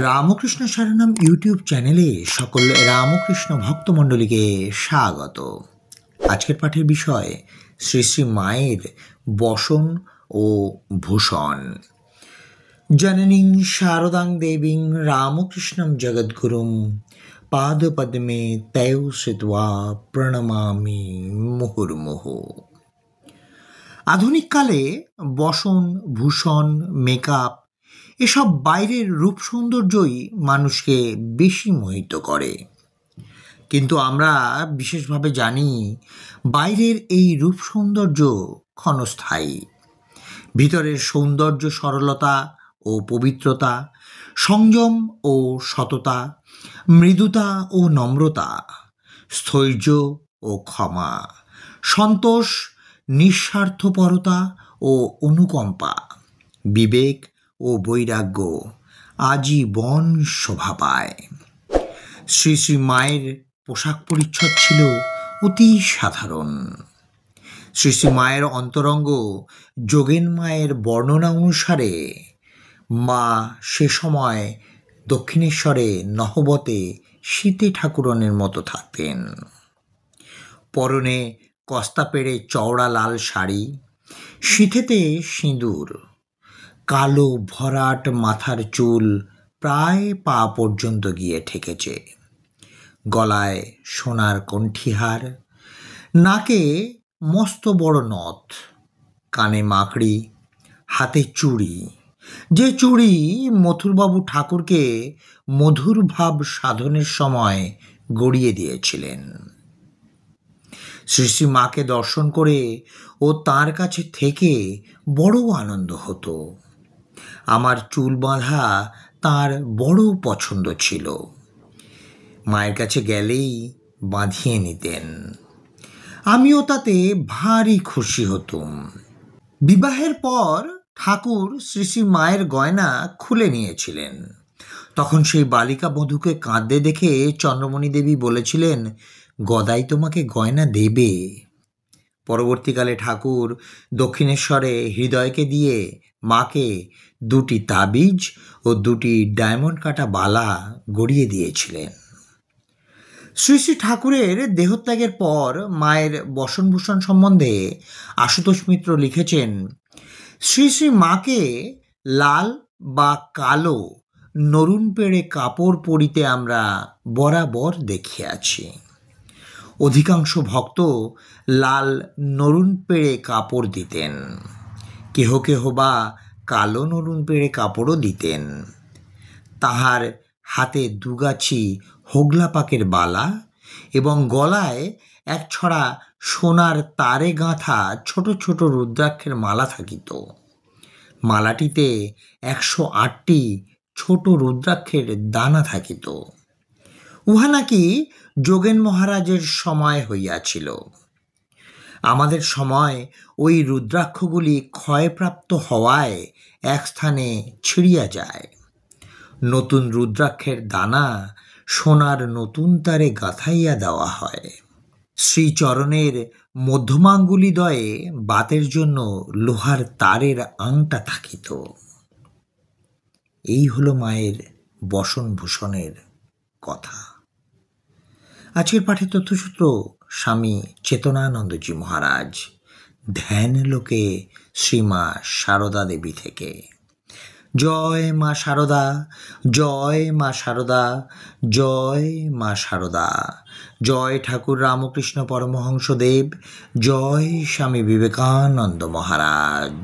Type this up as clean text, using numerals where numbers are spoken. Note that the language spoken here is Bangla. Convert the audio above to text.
রামকৃষ্ণ শরণম ইউটিউব চ্যানেলে সকল রামকৃষ্ণ ভক্তমণ্ডলীকে স্বাগত। আজকের পাঠের বিষয় শ্রী শ্রী মায়ের বসন ও ভূষণ। জননীং শারদাং দেবীং রামকৃষ্ণং জগদ্গুরুং পাদপদ্মে তয়ো শ্রিত্বা প্রণমামি মুহুর্মুহু। আধুনিককালে বসন, ভূষণ, মেকআপ এসব বাইরের রূপ সৌন্দর্যই মানুষকে বেশি মোহিত করে, কিন্তু আমরা বিশেষভাবে জানি বাইরের এই রূপ সৌন্দর্য ক্ষণস্থায়ী। ভিতরের সৌন্দর্য সরলতা ও পবিত্রতা, সংযম ও সততা, মৃদুতা ও নম্রতা, স্থৈর্য ও ক্ষমা, সন্তোষ, নিঃস্বার্থপরতা ও অনুকম্পা, বিবেক ও বৈরাগ্য আজীবন শোভা পায়। শ্রী শ্রী মায়ের পোশাক পরিচ্ছদ ছিল অতি সাধারণ। শ্রী শ্রী মায়ের অন্তরঙ্গ যোগেন মায়ের বর্ণনা অনুসারে মা সে সময় দক্ষিণেশ্বরে নহবতে সীতে ঠাকুরনের মতো থাকতেন। পরনে কস্তা পেড়ে চওড়া লাল শাড়ি, সিঁথেতে সিঁদুর, কালো ভরাট মাথার চুল প্রায় পা পর্যন্ত গিয়ে ঠেকেছে, গলায় সোনার কণ্ঠিহার, নাকে মস্ত বড় নথ, কানে মাকড়ি, হাতে চুড়ি, যে চুড়ি মথুরবাবু ঠাকুরকে মধুর ভাব সাধনের সময় গড়িয়ে দিয়েছিলেন। শ্রী শ্রী মাকে দর্শন করে ও তাঁর কাছে থেকে বড় আনন্দ হতো। আমার চুল বাঁধা তাঁর বড় পছন্দ ছিল। মায়ের কাছে গেলেই বাঁধিয়ে নিতেন। আমিও তাতে ভারী খুশি হতুম। বিবাহের পর ঠাকুর শ্রী শ্রী মায়ের গয়না খুলে নিয়েছিলেন। তখন সেই বালিকা বধূকে কাঁদতে দেখে চন্দ্রমণি দেবী বলেছিলেন, গদাই তোমাকে গয়না দেবে। পরবর্তীকালে ঠাকুর দক্ষিণেশ্বরে হৃদয়কে দিয়ে মাকে 2টি তাবিজ ও 2টি ডায়মন্ড কাটা বালা গড়িয়ে দিয়েছিলেন। শ্রী শ্রী ঠাকুরের দেহত্যাগের পর মায়ের বসনভূষণ সম্বন্ধে আশুতোষ মিত্র লিখেছেন, শ্রী শ্রী মাকে লাল বা কালো নরুন পেড়ে কাপড় পরিতে আমরা বরাবর দেখিয়াছি। অধিকাংশ ভক্ত লাল নরুন পেড়ে কাপড় দিতেন, কেহ কেহ বা কালো নরুন পেড়ে কাপড়ও দিতেন। তাহার হাতে 2 গাছি হোগলা পাকের বালা এবং গলায় 1 ছড়া সোনার তারে গাঁথা ছোট ছোট রুদ্রাক্ষের মালা থাকিত। মালাটিতে 108টি ছোট রুদ্রাক্ষের দানা থাকিত। উহা নাকি যোগেন মহারাজের সময় হইয়াছিল। আমাদের সময় ওই রুদ্রাক্ষগুলি ক্ষয়প্রাপ্ত হওয়ায় এক স্থানে ছিঁড়িয়া যায়। নতুন রুদ্রাক্ষের দানা সোনার নতুন তারে গাঁথাইয়া দেওয়া হয়। শ্রীচরণের মধ্যমাঙ্গুলিদ্বয়ে বাতের জন্য লোহার তারের আংটা থাকিত। এই হলো মায়ের বসনভূষণের কথা। আজকের পাঠের তথ্যসূত্র স্বামী চেতনানন্দজি মহারাজ, ধ্যান লোকে শ্রীমা সারদা দেবী থেকে। জয় মা সারদা, জয় মা সারদা, জয় মা সারদা। জয় ঠাকুর রামকৃষ্ণ পরমহংসদেব, জয় স্বামী বিবেকানন্দ মহারাজ।